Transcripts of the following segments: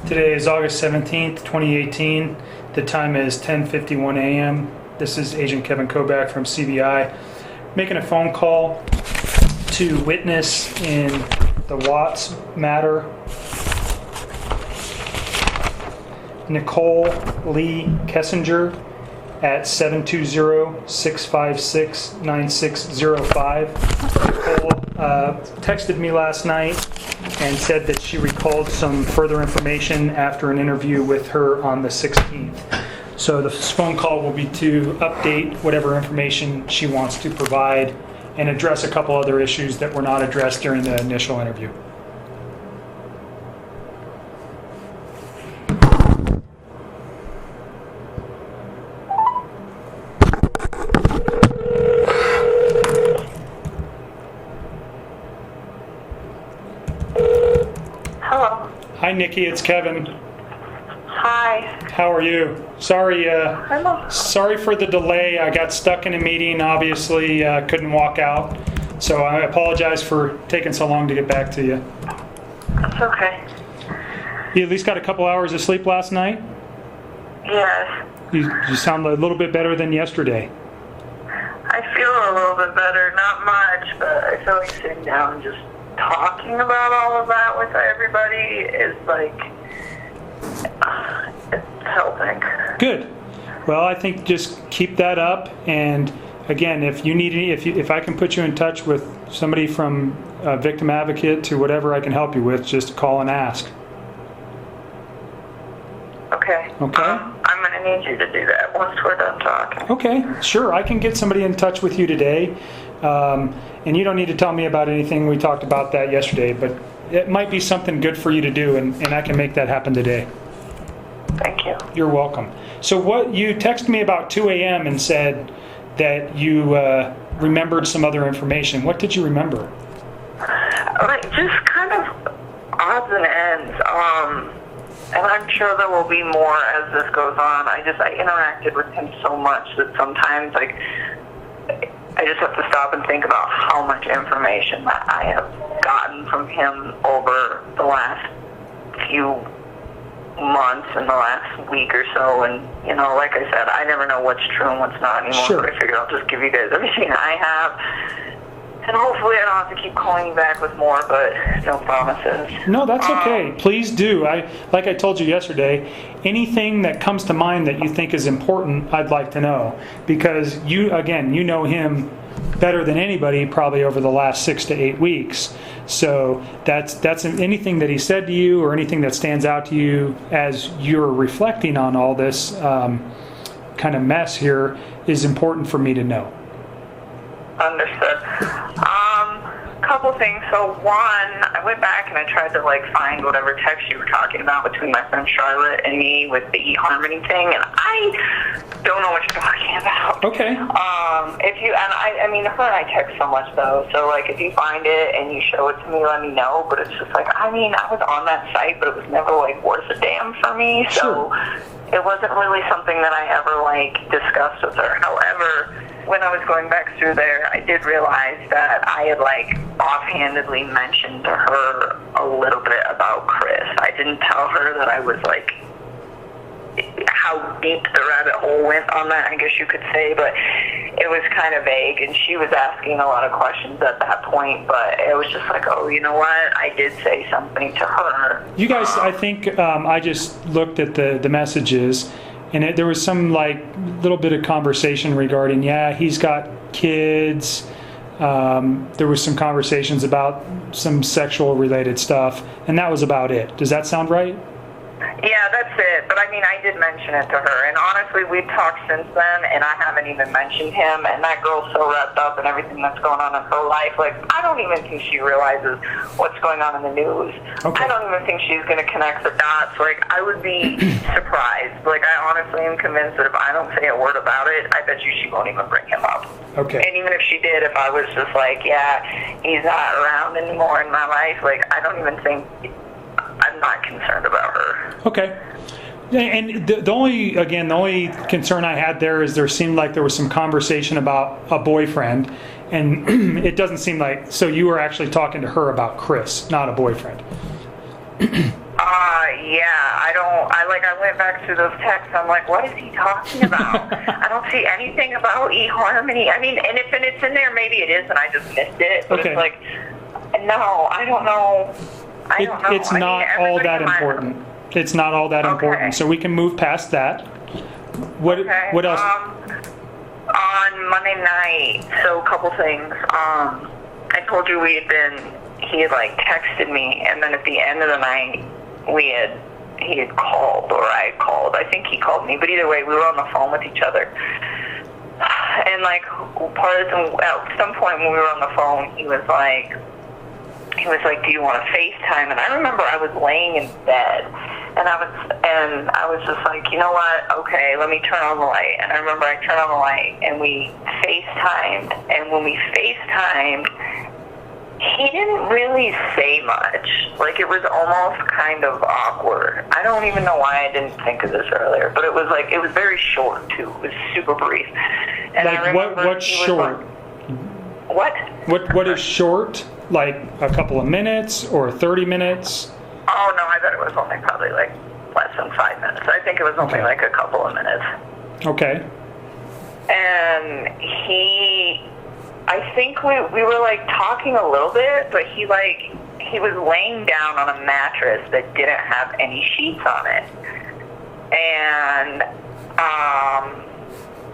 Today is August 17th, 2018. The time is 10:51 a.m. This is Agent Kevin Kovac from CBI making a phone call to witness in the Watts matter. Nichol Kessinger at 720-656-9605. Nicole texted me last night and said that she recalled some further information after an interview with her on the 16th. So the phone call will be to update whatever information she wants to provide and address a couple other issues that were not addressed during the initial interview. Hello. Hi, Nikki. It's Kevin. Hi. How are you? Sorry for the delay. I got stuck in a meeting. Obviously, couldn't walk out. So I apologize for taking so long to get back to you. It's okay. You at least got a couple hours of sleep last night? Yes. You sound a little bit better than yesterday. I feel a little bit better. Not much, but I feel like sitting down and just talking about all of that with everybody is like, it's helping. Good. Well, I think just keep that up. And again, if you need any, if I can put you in touch with somebody from a victim advocate to whatever I can help you with, just call and ask. Okay. Okay. I'm going to need you to do that once we're done talking. Okay, sure. I can get somebody in touch with you today. And you don't need to tell me about anything. We talked about that yesterday, but it might be something good for you to do, and I can make that happen today. Thank you. You're welcome. So what you texted me about 2 a.m. and said that you remembered some other information. What did you remember? Like, just kind of odds and ends. And I'm sure there will be more as this goes on. I interacted with him so much that sometimes, like, I just have to stop and think about how much information that I have gotten from him over the last few months and the last week or so. And, like I said, I never know what's true and what's not anymore. Sure. So I figured I'll just give you guys everything I have. And hopefully I don't have to keep calling you back with more, but no promises. No, that's okay. Please do. Like I told you yesterday, anything that comes to mind that you think is important, I'd like to know. Because you know him better than anybody probably over the last 6 to 8 weeks. So that's anything that he said to you or anything that stands out to you as you're reflecting on all this kind of mess here is important for me to know. Understood. Couple things. So one, I went back and I tried to find whatever text you were talking about between my friend Charlotte and me with the eHarmony thing, and I don't know what you're talking about. Okay. Her and I text so much though. So if you find it and you show it to me, let me know. But it's just I was on that site, but it was never worth a damn for me. So it wasn't really something that I ever discussed with her. However, when I was going back through there, I did realize that I had offhandedly mentioned to her a little bit about Chris. I didn't tell her that I was how deep the rabbit hole went on that, I guess you could say, but it was kind of vague, and she was asking a lot of questions at that point, but it was just oh, you know what, I did say something to her. You guys, I think I just looked at the messages, and there was some little bit of conversation regarding, he's got kids. There was some conversations about some sexual related stuff, and that was about it. Does that sound right? Yeah, that's it. But I did mention it to her, and honestly, we've talked since then, and I haven't even mentioned him, and that girl's so wrapped up in everything that's going on in her life. I don't even think she realizes what's going on in the news. Okay. I don't even think she's going to connect the dots. I would be surprised. I honestly am convinced that if I don't say a word about it, I bet you she won't even bring him up. Okay. And even if she did, if I was just he's not around anymore in my life, I don't even think, I'm not concerned about her. Okay. And the only concern I had there is there seemed like there was some conversation about a boyfriend, and it doesn't seem so you were actually talking to her about Chris, not a boyfriend. I went back through those texts. I'm like, what is he talking about? I don't see anything about eHarmony. I mean, and if it's in there, maybe it is, and I just missed it. But Okay. it's like, no, I don't know. I don't know. It's not all that everybody in important. It's not all that important. So we can move past that. What else? On Monday night, so a couple things. I told you he had like texted me, and then at the end of the night, he had called, or I had called. I think he called me, but either way, we were on the phone with each other. And like at some point when we were on the phone, he was like, do you want to FaceTime? And I remember I was laying in bed, and I was just like, you know what? Okay, let me turn on the light. And I remember I turned on the light, and we FaceTimed. And when we FaceTimed, he didn't really say much. Like, it was almost kind of awkward. I don't even know why I didn't think of this earlier, but it was very short too. It was super brief. And like, I remember what's short? What? What is short? Like a couple of minutes or 30 minutes? Oh, no, I bet it was only probably like less than 5 minutes. I think it was only like a couple of minutes. Okay. And I think we were like talking a little bit, but he was laying down on a mattress that didn't have any sheets on it. And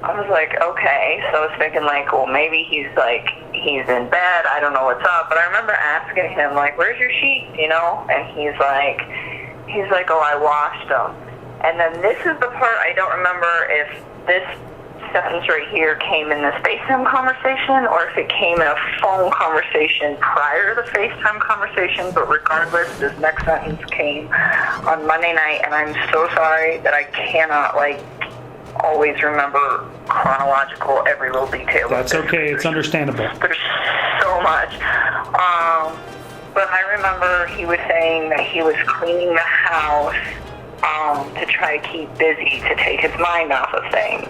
I was like, okay. So I was thinking like, well, maybe he's in bed. I don't know what's up. But I remember asking him like, where's your sheets, you know? And he's like, oh, I washed them. And then this is the part I don't remember if this sentence right here came in this FaceTime conversation or if it came in a phone conversation prior to the FaceTime conversation, but regardless, this next sentence came on Monday night, and I'm so sorry that I cannot always remember chronological every little detail. That's okay, it's understandable. There's so much. But I remember he was saying that he was cleaning the house to try to keep busy, to take his mind off of things.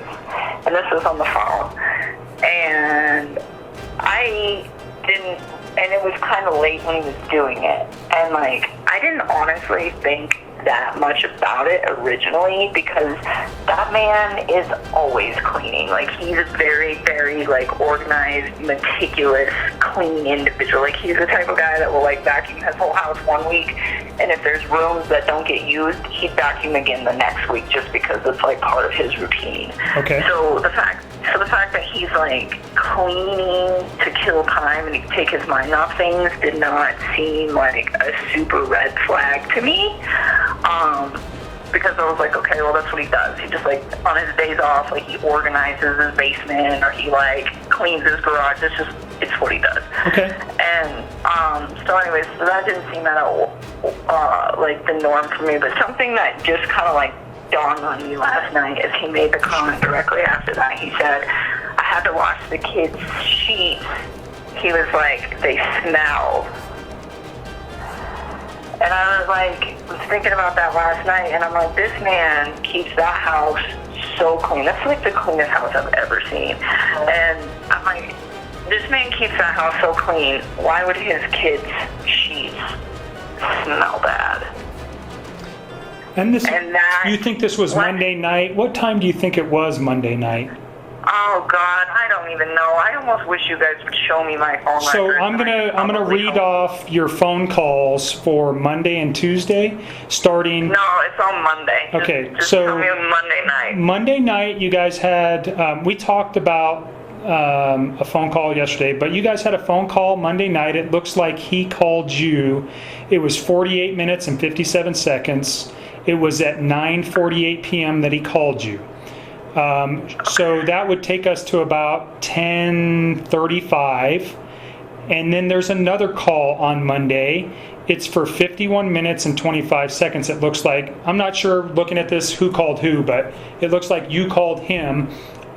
And this was on the phone. And it was kind of late when he was doing it. And I didn't honestly think that much about it originally, because that man is always cleaning. He's a very, very organized, meticulous, clean individual. He's the type of guy that will vacuum his whole house one week, and if there's rooms that don't get used, he'd vacuum again the next week, just because it's part of his routine. Okay. So the fact that he's cleaning to kill time and he take his mind off things did not seem like a super red flag to me. Because I was like, okay, well, that's what he does. He just on his days off, he organizes his basement, or he cleans his garage. It's what he does. Okay. And so anyways, so that didn't seem at all the norm for me. But something that just kind of dawned on me last night as he made the comment directly after that. He said, I had to wash the kids' sheets. He was like, they smelled. And I was thinking about that last night, and I'm like, this man keeps that house so clean. That's the cleanest house I've ever seen. And I'm like, this man keeps that house so clean. Why would his kids' sheets smell bad? And you think this was Monday night? What time do you think it was Monday night? Oh God, I don't even know. I almost wish you guys would show me my phone records. So I'm gonna read off your phone calls for Monday and Tuesday, starting. No, it's on Monday. Okay, just so tell me Monday night. Monday night, you guys had. We talked about a phone call yesterday, but you guys had a phone call Monday night. It looks like he called you. It was 48 minutes and 57 seconds. It was at 9:48 p.m. that he called you. So that would take us to about 10:35, and then there's another call on Monday. It's for 51 minutes and 25 seconds. It looks like, I'm not sure looking at this who called who, but it looks like you called him,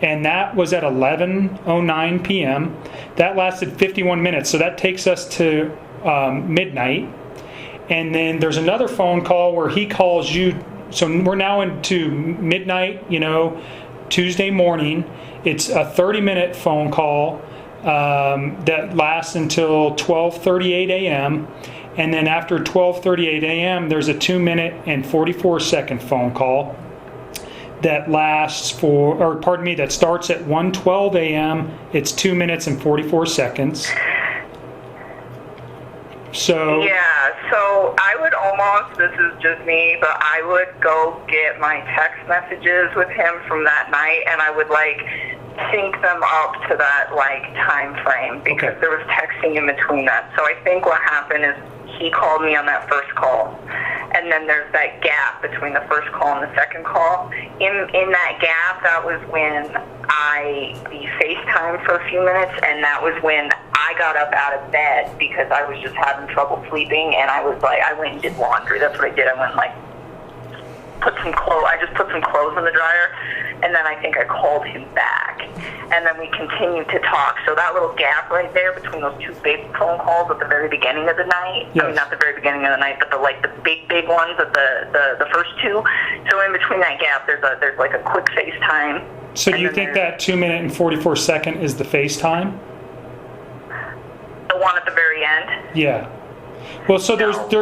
and that was at 11:09 p.m. That lasted 51 minutes, so that takes us to midnight. And then there's another phone call where he calls you. So we're now into midnight, Tuesday morning. It's a 30-minute phone call that lasts until 12:38 a.m. And then after 12:38 a.m., there's a 2-minute and 44-second phone call that lasts that starts at 1:12 a.m. It's 2 minutes and 44 seconds. So yeah, so I would almost, this is just me, but I would go get my text messages with him from that night, and I would like sync them up to that like time frame, because there was texting in between that. So I think what happened is he called me on that first call, and then there's that gap between the first call and the second call. In that gap, that was when we FaceTimed for a few minutes, and that was when I got up out of bed because I was just having trouble sleeping, and I was like, I went and did laundry. That's what I did. I went and like I just put some clothes in the dryer, and then I think I called him back, and then we continued to talk. So that little gap right there between those two big phone calls at the very beginning of the night, yes. I mean, not the very beginning of the night, but the big ones at the first two. So in between that gap, there's like a quick FaceTime. So do you think that 2-minute and 44-second is the FaceTime? The one at the very end? Yeah. Well, so there's I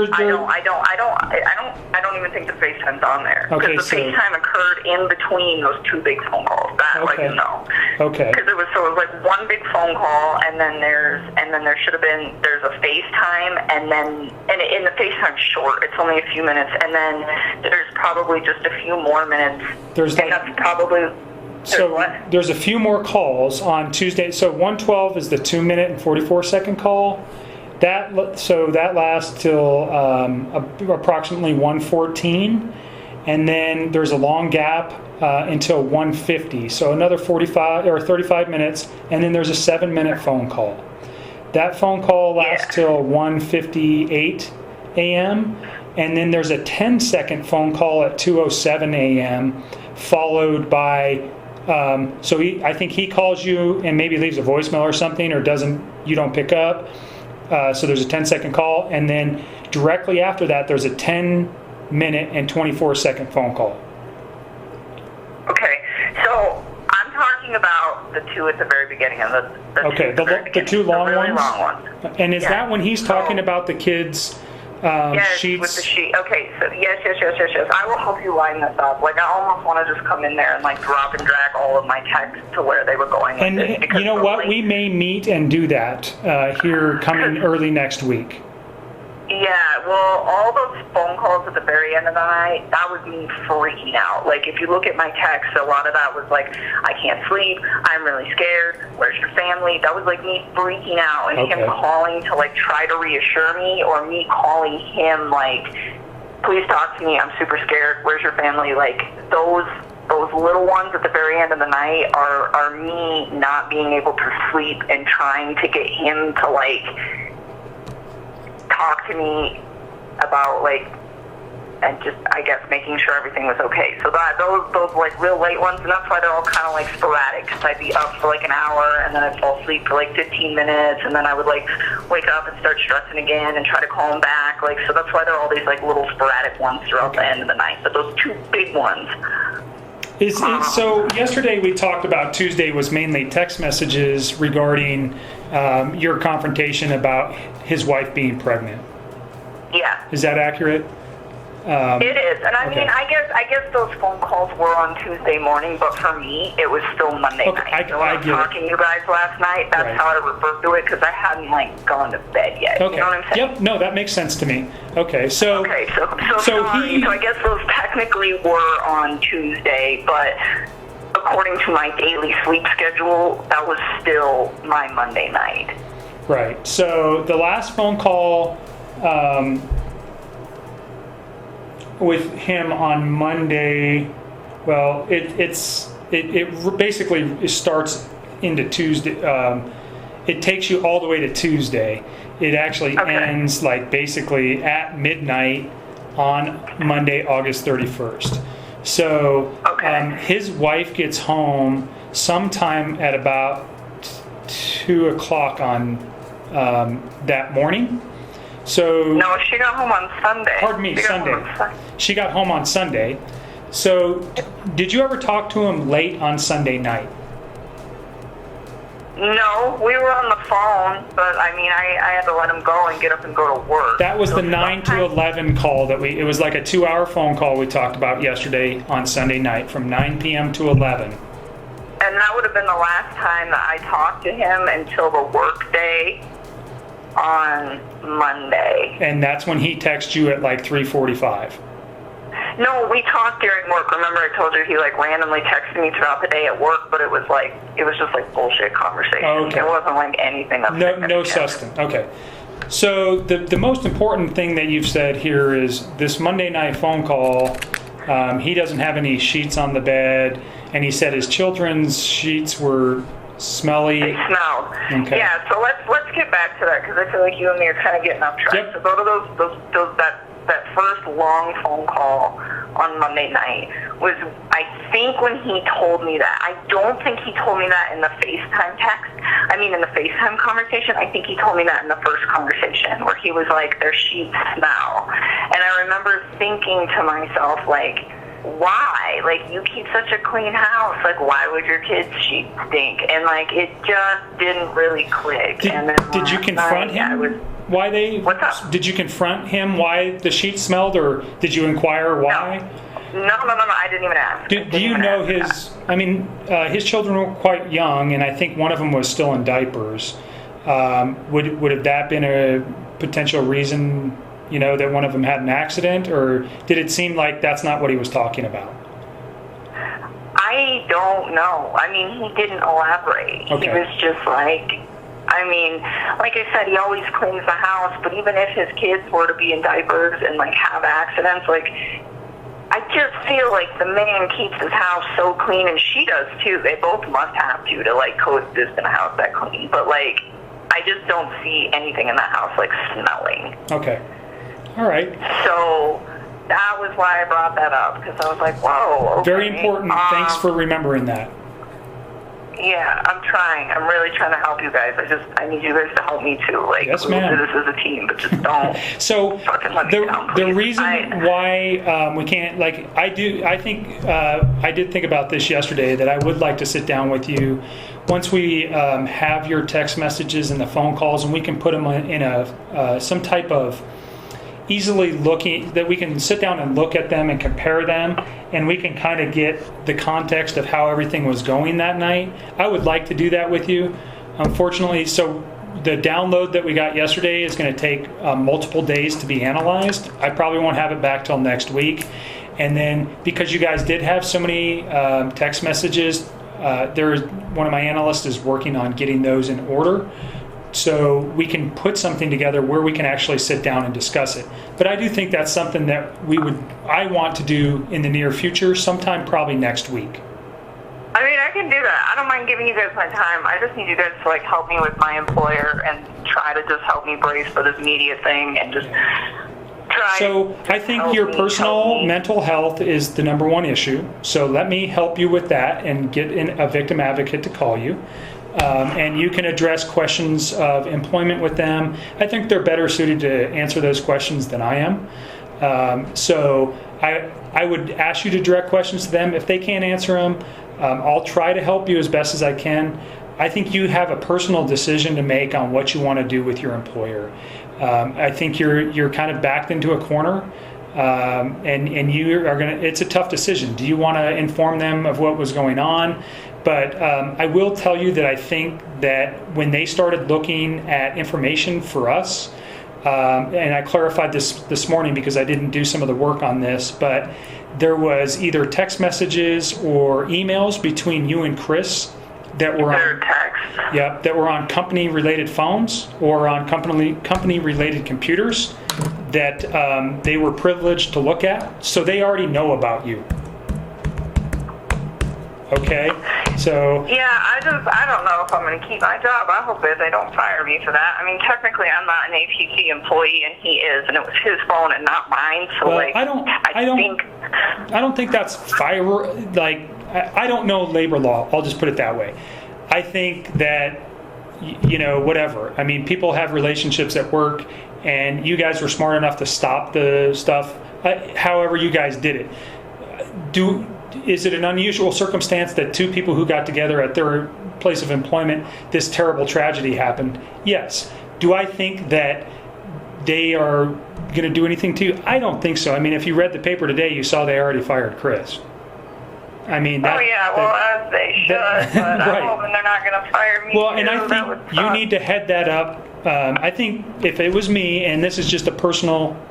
don't even think the FaceTime's on there. Okay, because the FaceTime occurred in between those two big phone calls. That Okay. Because it was like one big phone call, and then there's a FaceTime, and in the FaceTime short, it's only a few minutes, and then there's probably just a few more minutes. That's probably. So there's a few more calls on Tuesday. So 1:12 is the 2-minute and 44-second call. That lasts till approximately 1:14, and then there's a long gap until 1:50. So another 45 or 35 minutes, and then there's a 7-minute phone call. That phone call lasts till 1:58 a.m., and then there's a 10-second phone call at 2:07 a.m., followed by. I think he calls you and maybe leaves a voicemail or something, or you don't pick up. So there's a 10-second call, and then directly after that, there's a 10-minute and 24-second phone call. Okay, so I'm talking about the two at the very beginning of the two long really ones. Long ones. And is that when he's talking about the kids' yes, sheets? with the sheet. Okay, so yes. I will help you line this up. Like, I almost want to just come in there and like drop and drag all of my texts to where they were going. And with it, you know what? We may meet and do that here coming early next week. Yeah, well, all those phone calls at the very end of the night, that was me freaking out. Like, if you look at my text, a lot of that was like, I can't sleep, I'm really scared, where's your family? That was like me freaking out, and him calling to like try to reassure me, or me calling him like, please talk to me, I'm super scared, where's your family? Like, those little ones at the very end of the night are me not being able to sleep and trying to get him to like talk to me about like, and just I guess making sure everything was okay. So those like real late ones, and that's why they're all kind of like sporadic, because I'd be up for like an hour, and then I'd fall asleep for like 15 minutes, and then I would like wake up and start stressing again and try to call him back. Like, so that's why there are all these like little sporadic ones throughout the end of the night. But those two big ones. So yesterday we talked about Tuesday was mainly text messages regarding your confrontation about his wife being pregnant. Yeah. Is that accurate? It is, and I mean, I guess those phone calls were on Tuesday morning, but for me, it was still Monday night. So when I was talking to you guys last night, that's how I referred to it, because I hadn't like gone to bed yet. Okay. You know what I'm saying? Yep. No, that makes sense to me. Okay. So I guess those technically were on Tuesday, but according to my daily sleep schedule, that was still my Monday night. Right. So the last phone call with him on Monday, well, it basically starts into Tuesday. It takes you all the way to Tuesday. It actually ends like basically at midnight on Monday, August 31st. So his wife gets home sometime at about 2 o'clock on that morning. So no, she got home on Sunday. Pardon me, Sunday. She got home on Sunday. So did you ever talk to him late on Sunday night? No, we were on the phone, but I mean, I had to let him go and get up and go to work. That was So the 9 to 11 call it was like a 2-hour phone call we talked about yesterday on Sunday night from 9 p.m. to 11. And that would have been the last time that I talked to him until the work day on Monday. And that's when he texted you at like 3:45. No, we talked during work. Remember I told you he like randomly texted me throughout the day at work, but it was just like bullshit conversation. Oh, okay. It wasn't like anything of No substance. Okay. So the most important thing that you've said here is this Monday night phone call, he doesn't have any sheets on the bed, and he said his children's sheets were smelly. They smelled. Okay. Yeah, so let's get back to that, because I feel like you and me are kind of getting off track. Yep. So go to that first long phone call on Monday night was, I think, when he told me that. I don't think he told me that in the FaceTime text. I mean, in the FaceTime conversation. I think he told me that in the first conversation, where he was like, their sheets smell. And I remember thinking to myself, like, why? Like, you keep such a clean house. Like, why would your kids' sheets stink? And, like, it just didn't really click. Did you confront him? Why they? What's up? Did you confront him why the sheets smelled, or did you inquire why? No, I didn't even ask. Do you know his? I mean, his children were quite young, and I think one of them was still in diapers. Would have that been a potential reason? You know, that one of them had an accident, or did it seem like that's not what he was talking about? I don't know. I mean, he didn't elaborate. Okay. He was just like, I mean, like I said, he always cleans the house, but even if his kids were to be in diapers and, like, have accidents, like, I just feel like the man keeps his house so clean, and she does too. They both must have to like, coexist in a house that clean. But, like, I just don't see anything in that house, like, smelling. Okay. All right. So that was why I brought that up, because I was like, whoa. Okay. Very important. Thanks for remembering that. Yeah, I'm trying. I'm really trying to help you guys. I need you guys to help me too. Like, yes, we'll ma'am. do this as a team, but just don't. So fucking let me down, the please. reason why we can't, like, I did think about this yesterday, that I would like to sit down with you once we have your text messages and the phone calls, and we can put them in a some type of easily looking, that we can sit down and look at them and compare them, and we can kind of get the context of how everything was going that night. I would like to do that with you. Unfortunately, so the download that we got yesterday is going to take multiple days to be analyzed. I probably won't have it back till next week. And then, because you guys did have so many text messages, one of my analysts is working on getting those in order, so we can put something together where we can actually sit down and discuss it. But I do think that's something that I want to do in the near future, sometime probably next week. I mean, I can do that. I don't mind giving you guys my time. I just need you guys to, like, help me with my employer and try to just help me brace for this media thing and just try. So I think your personal mental health is the number one issue. So let me help you with that and get a victim advocate to call you. And you can address questions of employment with them. I think they're better suited to answer those questions than I am. So I would ask you to direct questions to them. If they can't answer them, I'll try to help you as best as I can. I think you have a personal decision to make on what you want to do with your employer. I think you're kind of backed into a corner. And you are going to, it's a tough decision. Do you want to inform them of what was going on? But I will tell you that I think that when they started looking at information for us, and I clarified this morning because I didn't do some of the work on this, but there was either text messages or emails between you and Chris that were on company-related phones or on company-related computers that they were privileged to look at, so they already know about you. Okay, so yeah, I don't know if I'm going to keep my job. I hope they don't fire me for that. I mean, technically, I'm not an APT employee, and he is, and it was his phone and not mine. So, well, like, I don't think that's fire. Like, I don't know labor law. I'll just put it that way. I think that, you know, whatever. I mean, people have relationships at work, and you guys were smart enough to stop the stuff. However, you guys did it. Is it an unusual circumstance that two people who got together at their place of employment, this terrible tragedy happened. Yes. Do I think that they are going to do anything to you? I don't think so. I mean, if you read the paper today, you saw they already fired Chris. I mean, as they should, but right. I'm hoping they're not going to fire me. Well, and I think you need to head that up. I think if it was me, and this is just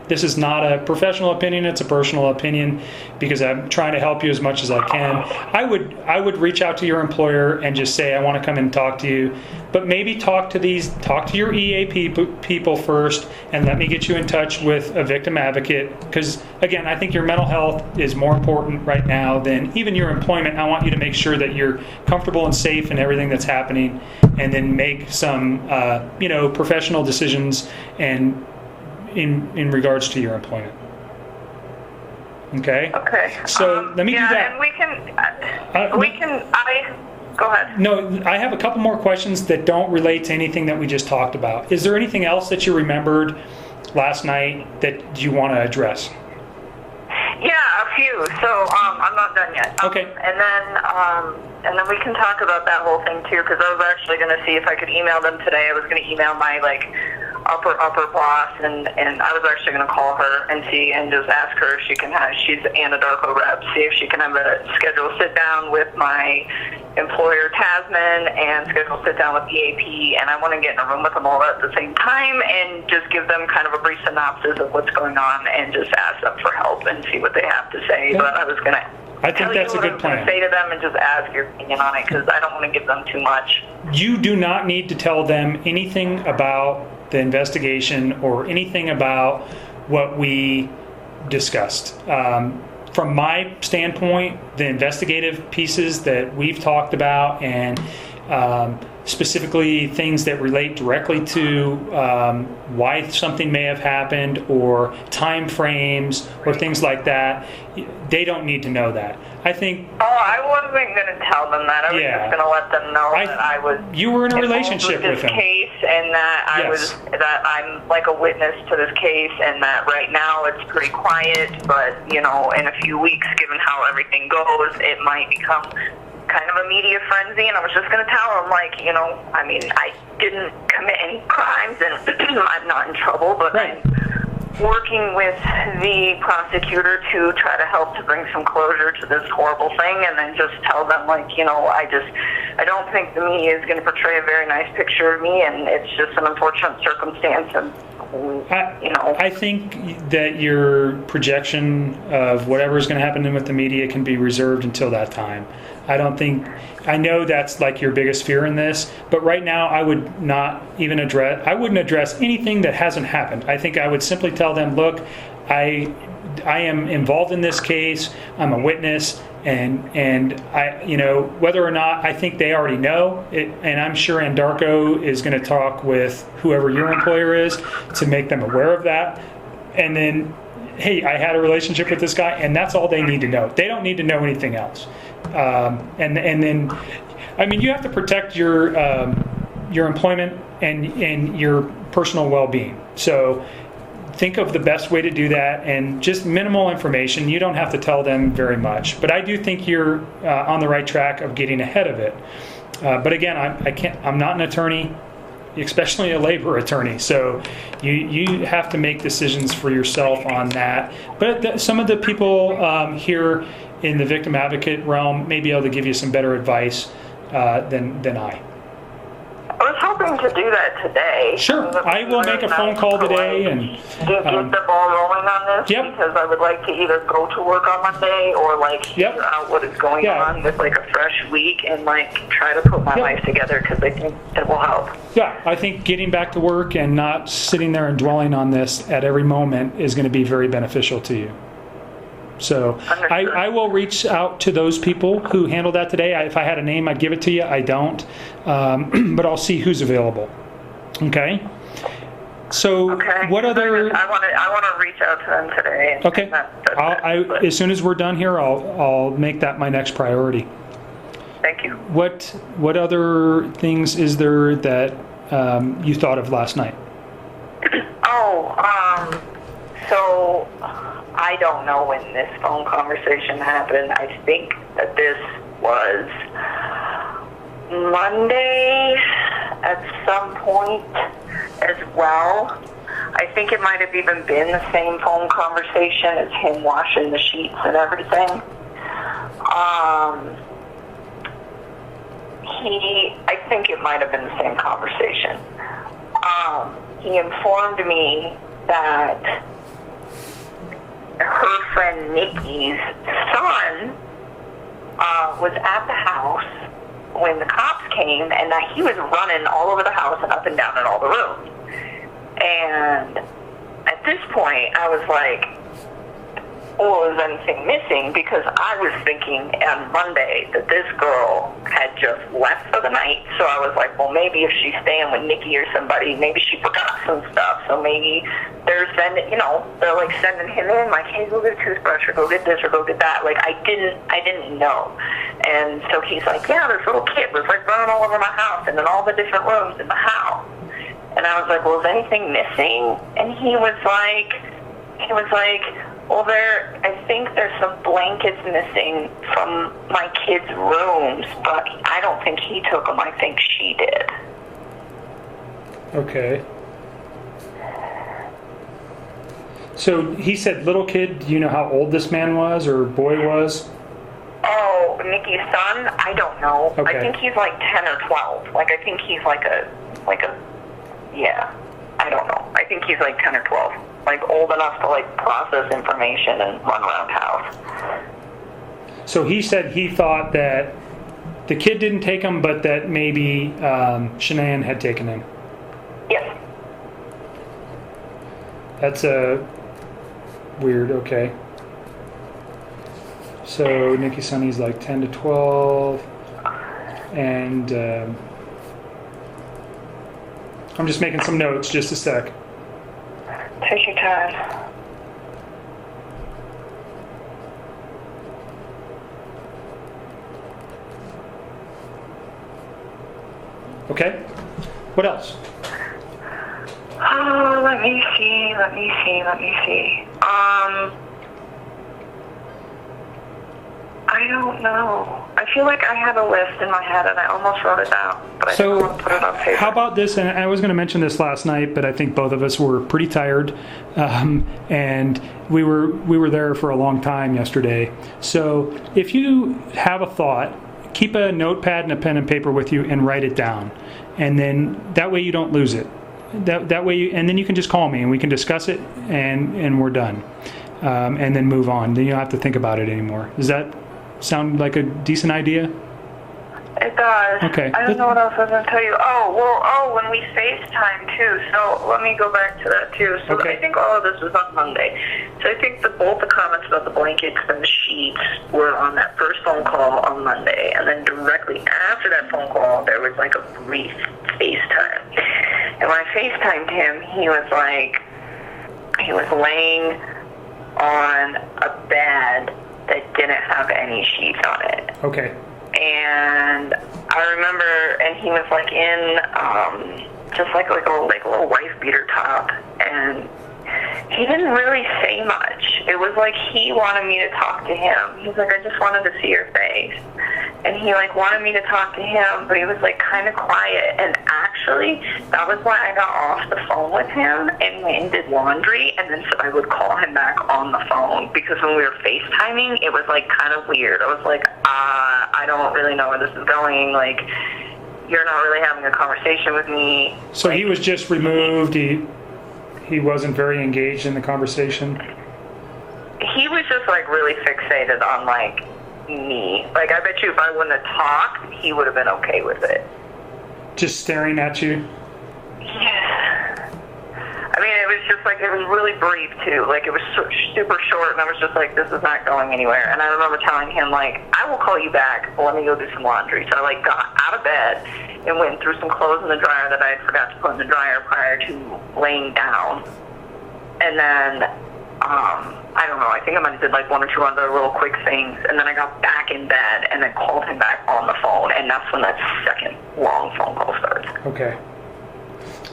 this is not a professional opinion, it's a personal opinion, because I'm trying to help you as much as I can. I would reach out to your employer and just say, I want to come in and talk to you, but maybe talk to your EAP people first, and let me get you in touch with a victim advocate, because again, I think your mental health is more important right now than even your employment. I want you to make sure that you're comfortable and safe in everything that's happening, and then make some professional decisions and in regards to your employment. Okay. So let me do that. And we can. Go ahead. No, I have a couple more questions that don't relate to anything that we just talked about. Is there anything else that you remembered last night that you want to address? Yeah, a few. So I'm not done yet. Okay. And then we can talk about that whole thing too, because I was actually going to see if I could email them today. I was going to email my upper boss, and I was actually going to call her and see and just ask her if she can have. She's Anadarko rep. See if she can have a schedule sit down with my employer Tasman and schedule sit down with EAP, and I want to get in a room with them all at the same time and just give them kind of a brief synopsis of what's going on and just ask them for help and see what they have to say. Yeah. But I was going to. I think that's a good plan. Say to them and just ask your opinion on it, because I don't want to give them too much. You do not need to tell them anything about the investigation or anything about what we discussed. From my standpoint, the investigative pieces that we've talked about, and specifically things that relate directly to why something may have happened, or time frames or things like that, they don't need to know that. I think. Oh, I wasn't going to tell them that. I was just going to let them know that I was. You were in a relationship with this him. Case, and that Yes. that I'm like a witness to this case, and that right now it's pretty quiet, but in a few weeks, given how everything goes, it might become kind of a media frenzy. And I was just going to tell them, I didn't commit any crimes, and I'm not in trouble, but right. I'm working with the prosecutor to try to help to bring some closure to this horrible thing, and then just tell them, I don't think the media is going to portray a very nice picture of me, and it's just an unfortunate circumstance, and I think that your projection of whatever is going to happen with the media can be reserved until that time. I know that's like your biggest fear in this, but right now I would not even wouldn't address anything that hasn't happened. I think I would simply tell them, look, I am involved in this case, I'm a witness, and I, whether or not, I think they already know it, and I'm sure Anadarko is going to talk with whoever your employer is to make them aware of that. And then, hey, I had a relationship with this guy, and that's all they need to know. They don't need to know anything else. And then, I mean, you have to protect your employment and your personal well-being. So think of the best way to do that, and just minimal information. You don't have to tell them very much, but I do think you're on the right track of getting ahead of it. But again, I'm not an attorney, especially a labor attorney, so you have to make decisions for yourself on that. But some of the people here in the victim advocate realm may be able to give you some better advice than I. I was hoping to do that today. Sure, I will make a phone call today and get the ball rolling on this. Yep. Because I would like to either go to work on Monday or figure out what is going on with a fresh week, and try to put my life together, because I think it will help. Yeah, I think getting back to work and not sitting there and dwelling on this at every moment is going to be very beneficial to you. So I will reach out to those people who handle that today. If I had a name, I'd give it to you. I don't, but I'll see who's available. Okay. So what other? I want to reach out to them today. Okay. As soon as we're done here, I'll make that my next priority. Thank you. What other things is there that you thought of last night? So I don't know when this phone conversation happened. I think that this was Monday at some point as well. I think it might have even been the same phone conversation as him washing the sheets and everything. I think it might have been the same conversation. He informed me that her friend Nikki's son was at the house when the cops came, and that he was running all over the house and up and down in all the rooms. And at this point, I was like, well, is anything missing? Because I was thinking on Monday that this girl had just left for the night. So I was like, well, maybe if she's staying with Nikki or somebody, maybe she forgot some stuff. So maybe they're sending, they're like sending him in, like, hey, go get a toothbrush or go get this or go get that. Like, I didn't know. And so he's like, yeah, this little kid was like running all over my house and in all the different rooms in the house. And I was like, well, is anything missing? And he was like, well, I think there's some blankets missing from my kids' rooms, but I don't think he took them. I think she did. Okay. So he said little kid. Do you know how old this man was or boy was? Oh, Nikki's son? I don't know. Okay. I think he's like 10 or 12. Like, I think he's yeah, I don't know. I think he's like 10 or 12. Like, old enough to, like, process information and run around house. So he said he thought that the kid didn't take him, but that maybe Shannan had taken him. Yes. That's weird, okay. So Nikki Sonny's like 10 to 12. And I'm just making some notes, just a sec. Take your time. Okay. What else? Oh, let me see. I don't know. I feel like I had a list in my head and I almost wrote it down, but I didn't want to put it on paper. How about this? And I was going to mention this last night, but I think both of us were pretty tired, and we were there for a long time yesterday. So if you have a thought, keep a notepad and a pen and paper with you and write it down, and then that way you don't lose it. That way, and then you can just call me and we can discuss it, and we're done, and then move on. Then you don't have to think about it anymore. Does that sound like a decent idea? It does. Okay. I don't know what else I was going to tell you. When we FaceTime too. So let me go back to that too. So Okay. I think all of this was on Monday. So I think both the comments about the blankets and the sheets were on that first phone call on Monday. And then directly after that phone call, there was like a brief FaceTime. And when I FaceTimed him, he was laying on a bed that didn't have any sheets on it. Okay. And I remember, and he was like in just like a little wife beater top, and he didn't really say much. It was like he wanted me to talk to him. He's like, I just wanted to see your face. And he like wanted me to talk to him, but he was like kind of quiet. And actually, that was why I got off the phone with him and went and did laundry, and then so I would call him back on the phone, because when we were FaceTiming, it was like kind of weird. I was like, I don't really know where this is going. Like, you're not really having a conversation with me. So like, he was just removed. He wasn't very engaged in the conversation. He was just like really fixated on like me. Like, I bet you if I wouldn't have talked, he would have been okay with it. Just staring at you? Yeah. I mean, it was just like, it was really brief too. Like, it was super short, and I was just like, this is not going anywhere. And I remember telling him, like, I will call you back, but let me go do some laundry. So I like got out of bed and went and threw some clothes in the dryer that I had forgot to put in the dryer prior to laying down. And then, I don't know, I think I might have did like one or two other little quick things, and then I got back in bed and then called him back on the phone, and that's when that second long phone call started. Okay.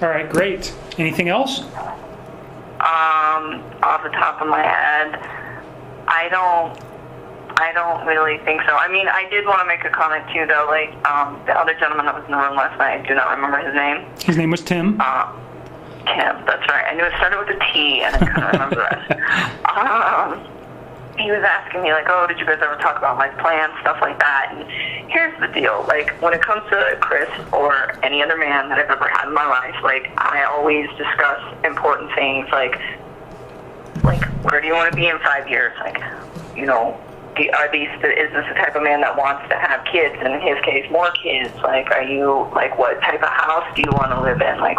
All right, great. Anything else? Off the top of my head, I I don't really think so. I mean, I did want to make a comment too, though. Like, the other gentleman that was in the room last night, I do not remember his name. His name was Tim. Tim, that's right. I knew it started with a T, and I couldn't remember the rest. He was asking me, like, oh, did you guys ever talk about, like, plans, stuff like that? And here's the deal. Like, when it comes to Chris or any other man that I've ever had in my life, like, I always discuss important things, like, where do you want to be in 5 years? Like, you know, is this the type of man that wants to have kids? And in his case, more kids. Like, are you, like, what type of house do you want to live in? Like,